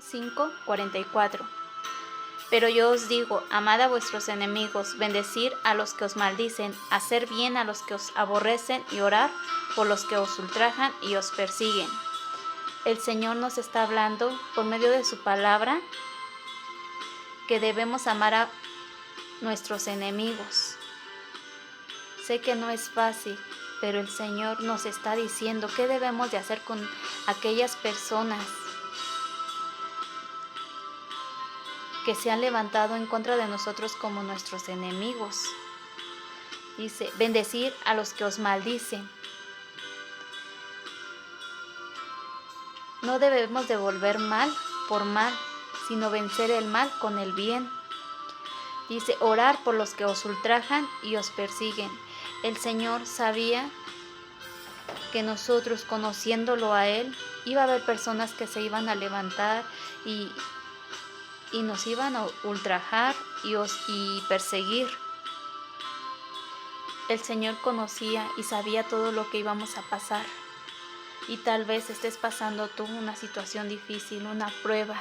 5:44. Pero yo os digo, amad a vuestros enemigos, bendecid a los que os maldicen, hacer bien a los que os aborrecen y orar por los que os ultrajan y os persiguen. El Señor nos está hablando por medio de su palabra que debemos amar a nuestros enemigos. Sé que no es fácil, pero el Señor nos está diciendo qué debemos de hacer con aquellas personas que se han levantado en contra de nosotros como nuestros enemigos. Dice, bendecid a los que os maldicen. No debemos devolver mal por mal, sino vencer el mal con el bien. Dice, orar por los que os ultrajan y os persiguen. El Señor sabía que nosotros, conociéndolo a Él, iba a haber personas que se iban a levantar y nos iban a ultrajar y perseguir. El Señor conocía y sabía todo lo que íbamos a pasar. Y tal vez estés pasando tú una situación difícil, una prueba,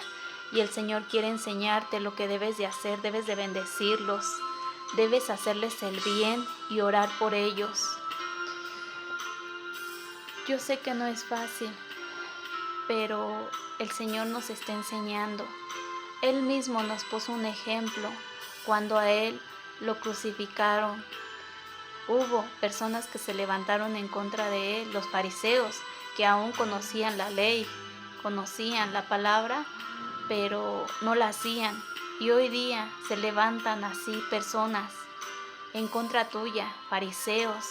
y el Señor quiere enseñarte lo que debes de hacer. Debes de bendecirlos, debes hacerles el bien y orar por ellos. Yo sé que no es fácil, pero el Señor nos está enseñando. Él mismo nos puso un ejemplo cuando a Él lo crucificaron. Hubo personas que se levantaron en contra de Él, los fariseos, que aún conocían la ley, conocían la palabra, pero no la hacían. Y hoy día se levantan así personas en contra tuya, fariseos,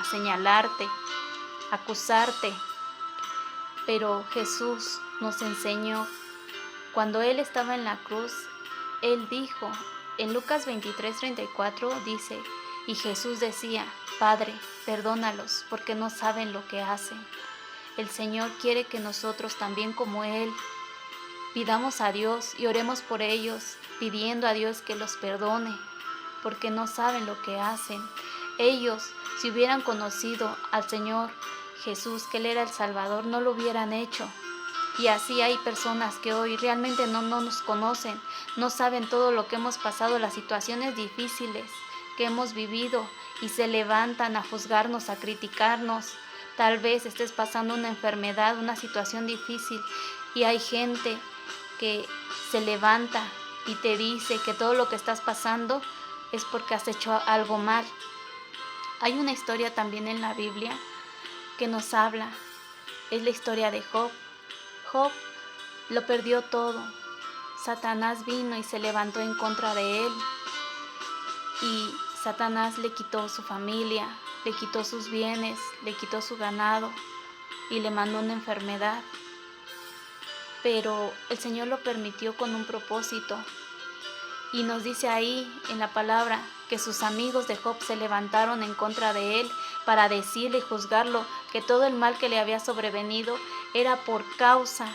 a señalarte, a acusarte. Pero Jesús nos enseñó, cuando Él estaba en la cruz, Él dijo, en Lucas 23:34 dice, y Jesús decía, Padre, perdónalos, porque no saben lo que hacen. El Señor quiere que nosotros también como Él pidamos a Dios y oremos por ellos, pidiendo a Dios que los perdone, porque no saben lo que hacen. Ellos, si hubieran conocido al Señor Jesús, que Él era el Salvador, no lo hubieran hecho. Y así hay personas que hoy realmente no nos conocen, no saben todo lo que hemos pasado, las situaciones difíciles que hemos vivido, y se levantan a juzgarnos, a criticarnos. Tal vez estés pasando una enfermedad, una situación difícil, y hay gente que se levanta y te dice que todo lo que estás pasando es porque has hecho algo mal. Hay una historia también en la Biblia que nos habla, es la historia de Job. Job lo perdió todo. Satanás vino y se levantó en contra de él. Y Satanás le quitó su familia, le quitó sus bienes, le quitó su ganado y le mandó una enfermedad. Pero el Señor lo permitió con un propósito. Y nos dice ahí en la palabra que sus amigos de Job se levantaron en contra de él para decirle y juzgarlo que todo el mal que le había sobrevenido era por causa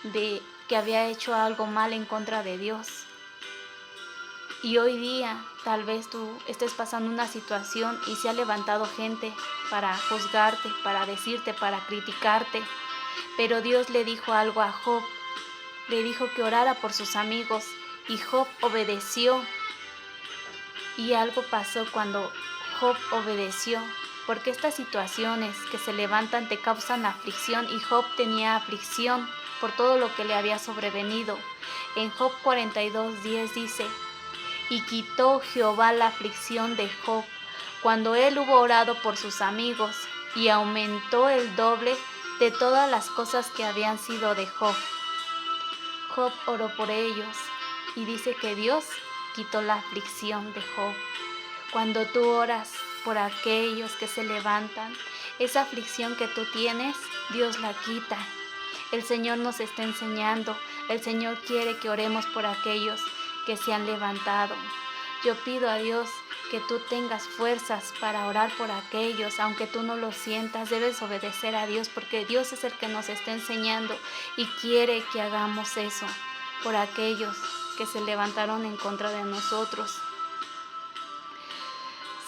de que había hecho algo mal en contra de Dios. Y hoy día tal vez tú estés pasando una situación y se ha levantado gente para juzgarte, para decirte, para criticarte. Pero Dios le dijo algo a Job, le dijo que orara por sus amigos, y Job obedeció. Y algo pasó cuando Job obedeció, porque estas situaciones que se levantan te causan aflicción, y Job tenía aflicción por todo lo que le había sobrevenido. En Job 42:10 dice, y quitó Jehová la aflicción de Job cuando él hubo orado por sus amigos, y aumentó el doble de todas las cosas que habían sido de Job. Job oró por ellos y dice que Dios quitó la aflicción de Job. Cuando tú oras por aquellos que se levantan, esa aflicción que tú tienes, Dios la quita. El Señor nos está enseñando, el Señor quiere que oremos por aquellos que se han levantado. Yo pido a Dios que tú tengas fuerzas para orar por aquellos, aunque tú no lo sientas, debes obedecer a Dios, porque Dios es el que nos está enseñando y quiere que hagamos eso por aquellos que se levantaron en contra de nosotros.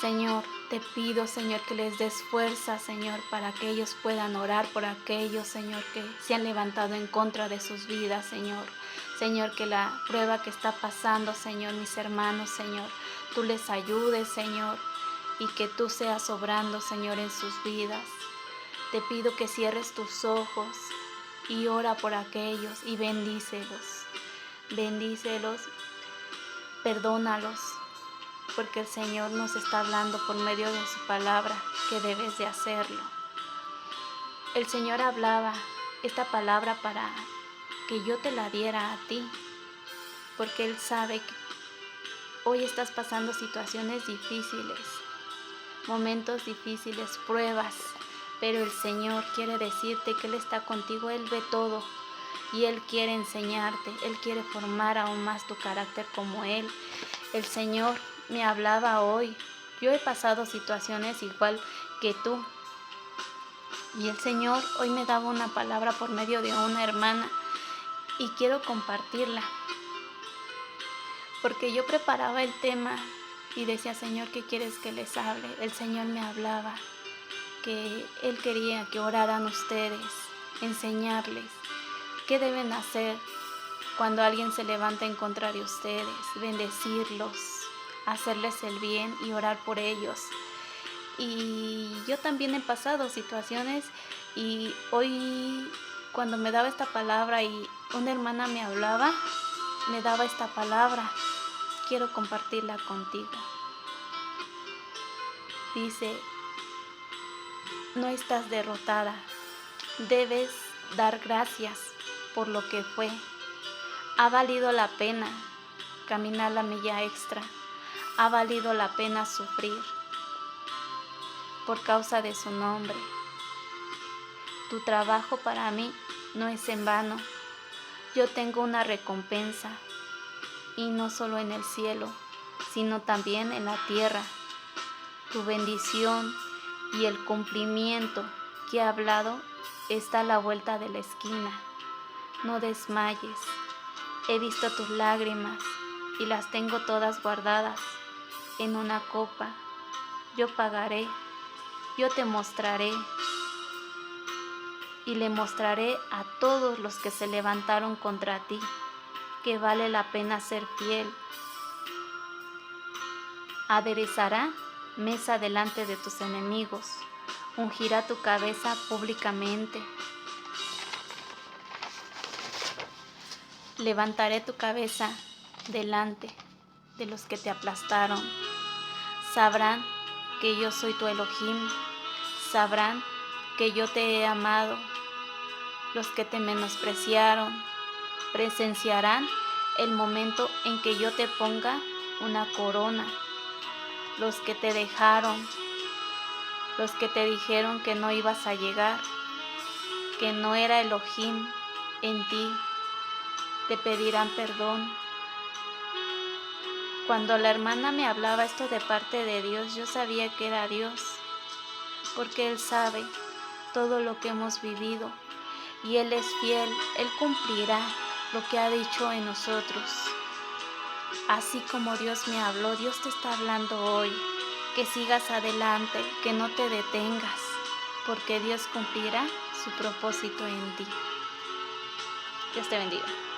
Señor, Te pido, Señor, que les des fuerza, Señor, para que ellos puedan orar por aquellos, Señor, que se han levantado en contra de sus vidas, Señor. Señor, que la prueba que está pasando, Señor, mis hermanos, Señor, tú les ayudes, Señor, y que tú seas obrando, Señor, en sus vidas. Te pido que cierres tus ojos y ora por aquellos y bendícelos. Bendícelos, perdónalos, porque el Señor nos está hablando por medio de su palabra que debes de hacerlo. El Señor hablaba esta palabra para que yo te la diera a ti, porque Él sabe que hoy estás pasando situaciones difíciles, momentos difíciles, pruebas, pero el Señor quiere decirte que Él está contigo, Él ve todo y Él quiere enseñarte, Él quiere formar aún más tu carácter como Él. El Señor me hablaba hoy, yo he pasado situaciones igual que tú, y el Señor hoy me daba una palabra por medio de una hermana y quiero compartirla, porque yo preparaba el tema y decía, Señor, ¿qué quieres que les hable? El Señor me hablaba que Él quería que oraran ustedes, enseñarles qué deben hacer cuando alguien se levanta en contra de ustedes, bendecirlos, hacerles el bien y orar por ellos. Y yo también he pasado situaciones y hoy cuando me daba esta palabra y una hermana me hablaba, me daba esta palabra, quiero compartirla contigo. Dice, no estás derrotada, debes dar gracias por lo que fue. Ha valido la pena caminar la milla extra, ha valido la pena sufrir por causa de su nombre. Tu trabajo para mí no es en vano. Yo tengo una recompensa, y no solo en el cielo, sino también en la tierra. Tu bendición y el cumplimiento que he hablado está a la vuelta de la esquina. No desmayes. He visto tus lágrimas y las tengo todas guardadas en una copa. Yo pagaré, yo te mostraré y le mostraré a todos los que se levantaron contra ti que vale la pena ser fiel. Aderezará mesa delante de tus enemigos, ungirá tu cabeza públicamente. Levantaré tu cabeza delante de los que te aplastaron. Sabrán que yo soy tu Elohim, sabrán que yo te he amado. Los que te menospreciaron presenciarán el momento en que yo te ponga una corona. Los que te dejaron, los que te dijeron que no ibas a llegar, que no era Elohim en ti, te pedirán perdón. Cuando la hermana me hablaba esto de parte de Dios, yo sabía que era Dios, porque Él sabe todo lo que hemos vivido y Él es fiel, Él cumplirá lo que ha dicho en nosotros. Así como Dios me habló, Dios te está hablando hoy, que sigas adelante, que no te detengas, porque Dios cumplirá su propósito en ti. Dios te bendiga.